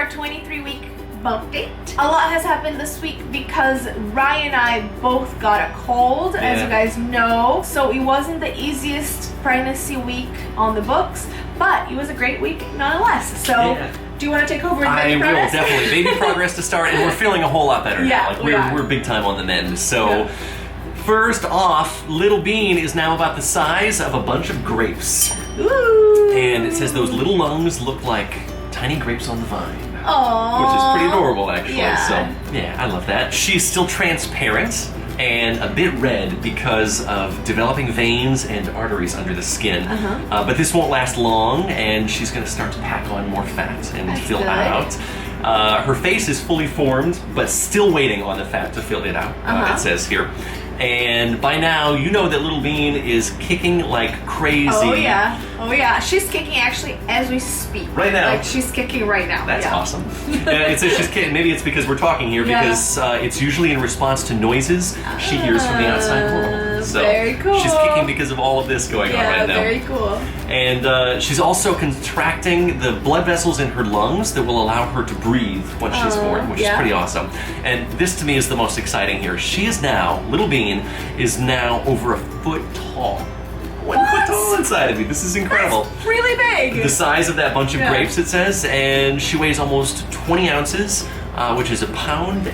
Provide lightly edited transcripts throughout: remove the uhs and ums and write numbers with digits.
our 23-week bump date. A lot has happened this week because Ryan and I both got a cold, as you guys know. So it wasn't the easiest pregnancy week on the books, but it was a great week nonetheless. So do you want to take over? I will, definitely. Baby progress to start, and we're feeling a whole lot better now. Like we're big time on the mend. So first off, Little Bean is now about the size of a bunch of grapes. Ooh. And it says those little lungs look like tiny grapes on the vine. Aww. Which is pretty adorable, actually. Yeah. So, yeah, I love that. She's still transparent and a bit red because of developing veins and arteries under the skin. But this won't last long, and she's going to start to pack on more fat and fill out. Her face is fully formed, but still waiting on the fat to fill it out, it says here. And by now, you know that Little Bean is kicking like crazy. Oh yeah. She's kicking actually as we speak. Right now. Like she's kicking right now. That's awesome. It says she's kicking. Maybe it's because we're talking here, because it's usually in response to noises she hears from the outside world. So very cool. She's kicking because of all of this going on right now. Very cool. And she's also contracting the blood vessels in her lungs that will allow her to breathe once she's born, which is pretty awesome. And this to me is the most exciting here. She is now, Little Bean is now over a foot tall. 1 foot tall inside of me. This is incredible. That's really big. The size of that bunch of grapes, it says, and she weighs almost 20 ounces, which is 1.25 pounds.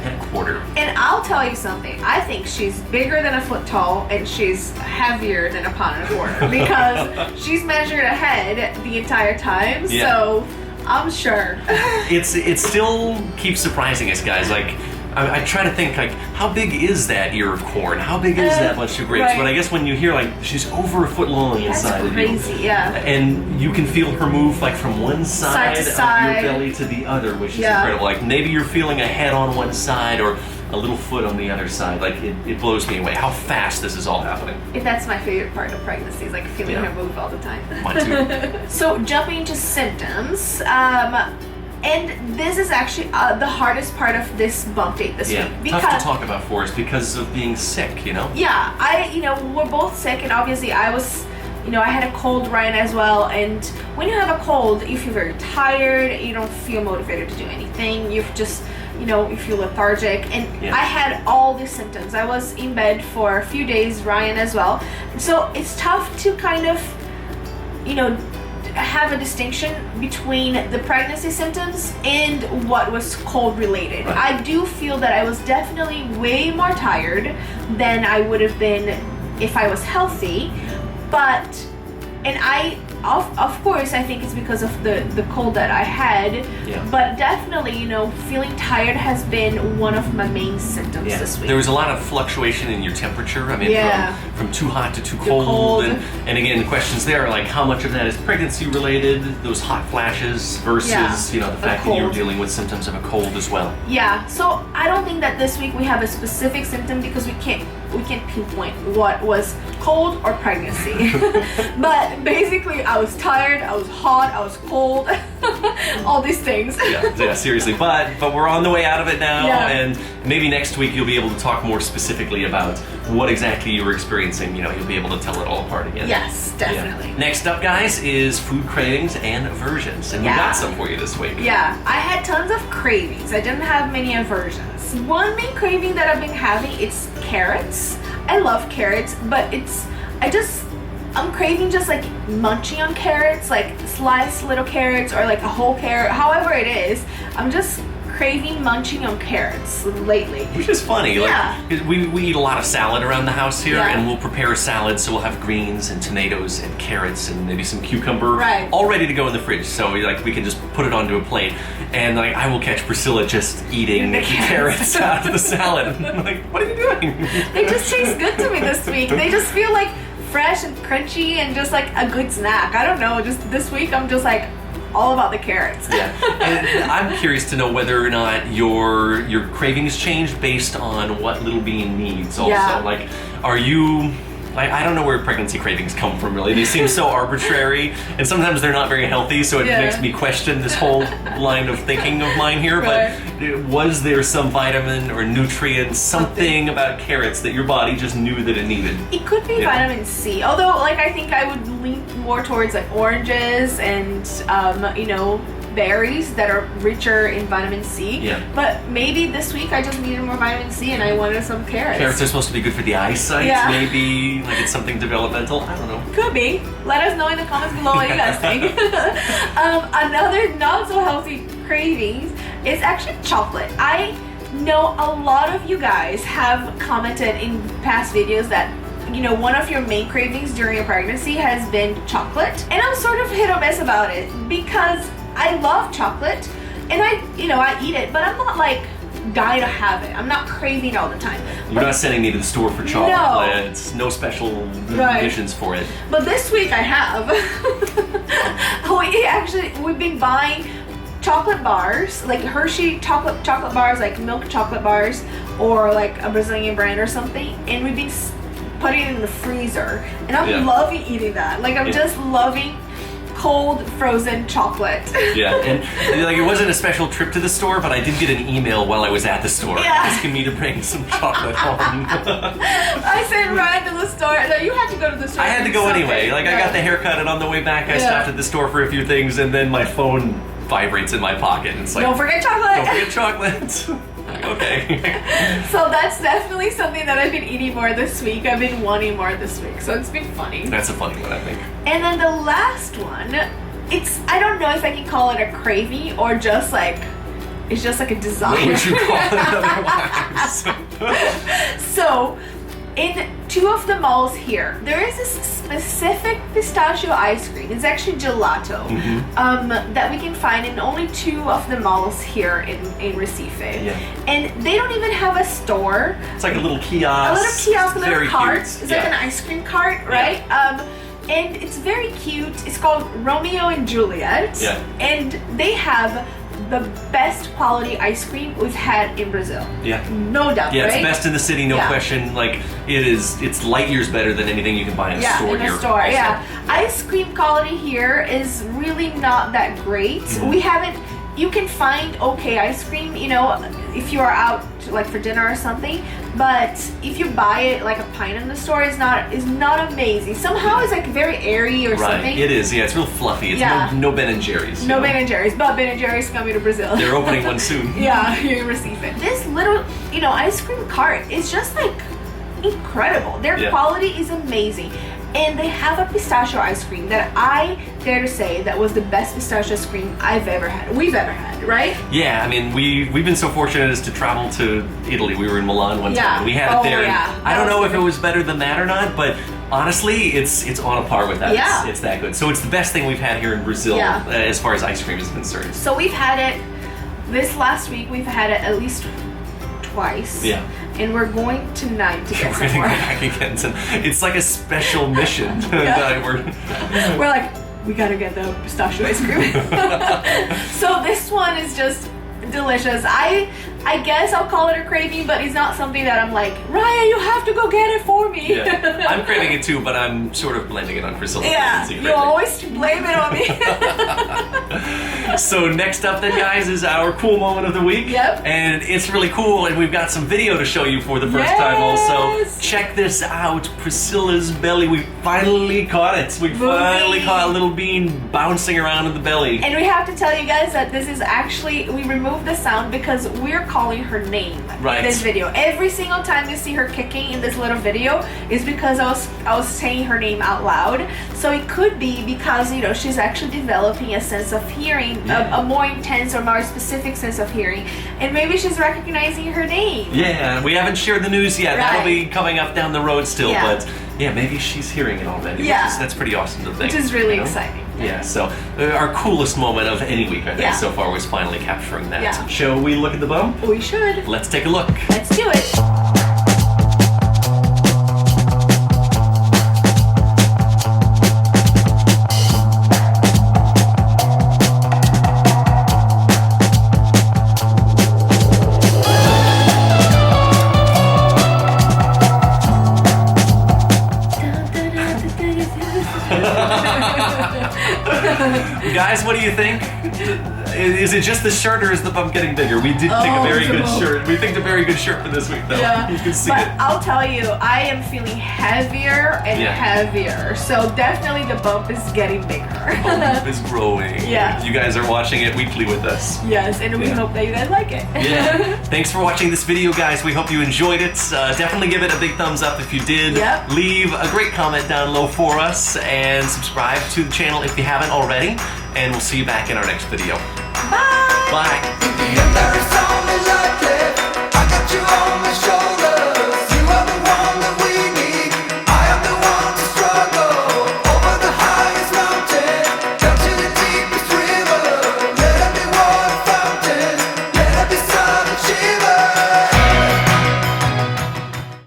And I'll tell you something. I think she's bigger than a foot tall, and she's heavier than 1.25 pounds because she's measured ahead the entire time. So I'm sure. It still keeps surprising us, guys. Like, I try to think, like, how big is that ear of corn? How big is that bunch of grapes? But I guess when you hear, like, she's over a foot long inside of you. That's crazy, And you can feel her move, like, from one side to of side. your belly to the other, which is incredible. Like, maybe you're feeling a head on one side or a little foot on the other side. Like, it blows me away how fast this is all happening. That's my favorite part of pregnancy, is like feeling her move all the time. Mine too. So jumping into symptoms, and this is actually the hardest part of this bump date this week. Because, tough to talk about for us because of being sick, you know? Yeah, we're both sick, and obviously I was, I had a cold, Ryan as well, and when you have a cold, you feel very tired, you don't feel motivated to do anything, you've just, you feel lethargic, and I had all these symptoms. I was in bed for a few days, Ryan as well, so it's tough to kind of, have a distinction between the pregnancy symptoms and what was cold related. I do feel that I was definitely way more tired than I would have been if I was healthy, and I of course I think it's because of the cold that I had, but definitely feeling tired has been one of my main symptoms this week. There was a lot of fluctuation in your temperature. I mean, from too hot to too cold. And again, questions there like how much of that is pregnancy related, those hot flashes versus the fact that you were dealing with symptoms of a cold as well. So I don't think that this week we have a specific symptom because we can't pinpoint what was cold or pregnancy. But basically I was tired, I was hot, I was cold, all these things. Yeah, seriously. But we're on the way out of it now, and maybe next week you'll be able to talk more specifically about what exactly you were experiencing. You'll be able to tell it all apart again. Yes, definitely. Next up, guys, is food cravings and aversions, and we got some for you this week. I had tons of cravings. I didn't have many aversions. One main craving that I've been having is carrots. I love carrots, but I'm craving just like munching on carrots, like sliced little carrots or like a whole carrot, however it is. I'm just craving munching on carrots lately. Which is funny. Like, we eat a lot of salad around the house here, and we'll prepare a salad, so we'll have greens and tomatoes and carrots and maybe some cucumber all ready to go in the fridge, so we can just put it onto a plate. And I will catch Priscilla just eating the carrots out of the salad. I'm like, what are you doing? They just taste good to me this week. They just feel like fresh and crunchy and just like a good snack. I don't know, just this week I'm just like all about the carrots. And I'm curious to know whether or not your cravings change based on what Little Bean needs also. Like, are you... I don't know where pregnancy cravings come from, really. They seem so arbitrary, and sometimes they're not very healthy, so it makes me question this whole line of thinking of mine here. But was there some vitamin or nutrient, something about carrots that your body just knew that it needed? It could be vitamin C, although I think I would lean more towards like oranges and berries that are richer in vitamin C. Yeah. But maybe this week I just needed more vitamin C and I wanted some carrots. Carrots are supposed to be good for the eyesight, maybe. Like it's something developmental. I don't know. Could be. Let us know in the comments below what you guys think. Another not so healthy cravings is actually chocolate. I know a lot of you guys have commented in past videos that one of your main cravings during a pregnancy has been chocolate. And I'm sort of hit or miss about it because I love chocolate and I eat it, but I'm not like dying to have it. I'm not craving it all the time. You're not sending me to the store for chocolates. No special missions for it. But this week I have. We've been buying chocolate bars, like Hershey chocolate bars, like milk chocolate bars, or like a Brazilian brand or something, and we've been putting it in the freezer, and I'm loving eating that. Like I'm just loving cold frozen chocolate. Yeah, and like it wasn't a special trip to the store, but I did get an email while I was at the store asking me to bring some chocolate home. I said right to the store. No, you had to go to the store. I had to go anyway. Like I got the haircut, and on the way back I stopped at the store for a few things, and then my phone vibrates in my pocket, and it's like, don't forget chocolate. Don't forget chocolate. Okay. So that's definitely something that I've been eating more this week. I've been wanting more this week, so it's been funny. That's a funny one, I think. And then the last one, I don't know if I can call it a craving or just like, it's just like a desire. What would you call it otherwise? So, in two of the malls here, there is this specific pistachio ice cream. It's actually gelato that we can find in only two of the malls here in Recife. Yeah. And they don't even have a store. It's like a little kiosk. A little cart. Cute. It's like an ice cream cart, right? Yeah. And it's very cute. It's called Romeo and Juliet. Yeah. And they have the best quality ice cream we've had in Brazil. Yeah. No doubt, Yeah, right? it's best in the city, no question. Like, it's light years better than anything you can buy in a store here. In a store, Ice cream quality here is really not that great. You can find okay ice cream, if you are out like for dinner or something, but if you buy it like a pint in the store, is not amazing. Somehow it's like very airy or something. It is, it's real fluffy. It's no Ben and Jerry's. No Ben and Jerry's, but Ben and Jerry's coming to Brazil. They're opening one soon. Yeah, you're gonna receive it. This little, ice cream cart is just like incredible. Their quality is amazing. And they have a pistachio ice cream that I dare to say that was the best pistachio ice cream we've ever had, right? Yeah, I mean, we've been so fortunate as to travel to Italy. We were in Milan one time, and we had it there. And I don't know if it was better than that or not, but honestly, it's on a par with that. Yeah. It's that good. So it's the best thing we've had here in Brazil as far as ice cream is concerned. So we've had it, this last week, we've had it at least twice. Yeah. And we're going tonight to get some more. We're going to go back again. It's like a special mission. We're like, we gotta get the pistachio ice cream. So this one is just delicious. I guess I'll call it a craving, but it's not something that I'm like, Ryan, you have to go get it for me. Yeah. I'm craving it too, but I'm sort of blaming it on Priscilla. Yeah, you always blame it on me. So next up then, guys, is our cool moment of the week. Yep. And it's really cool, and we've got some video to show you for the first time also. Check this out, Priscilla's belly. We finally caught it. We finally caught a little bean bouncing around in the belly. And we have to tell you guys that this is actually, we removed the sound because we're calling her name in this video. Every single time you see her kicking in this little video is because I was saying her name out loud. So it could be because she's actually developing a sense of hearing, a more intense or more specific sense of hearing, and maybe she's recognizing her name. Yeah, we haven't shared the news yet. That'll be coming up down the road still, but yeah, maybe she's hearing it already. Yeah, that's pretty awesome to think. Which is really exciting. Yeah, so our coolest moment of any week, I think, so far was finally capturing that. Yeah. Shall we look at the bump? We should. Let's take a look. Let's do it. Guys, what do you think? Is it just the shirt or is the bump getting bigger? We did pick a very good shirt. We picked a very good shirt for this week, though. Yeah. You can see but it. I'll tell you, I am feeling heavier and heavier. So definitely the bump is getting bigger. The bump is growing. Yeah. You guys are watching it weekly with us. Yes, and we hope that you guys like it. Yeah. Thanks for watching this video, guys. We hope you enjoyed it. Definitely give it a big thumbs up if you did. Yep. Leave a great comment down low for us and subscribe to the channel if you haven't already. And we'll see you back in our next video. Bye. Bye. If there is only like it, I got you on my shoulder.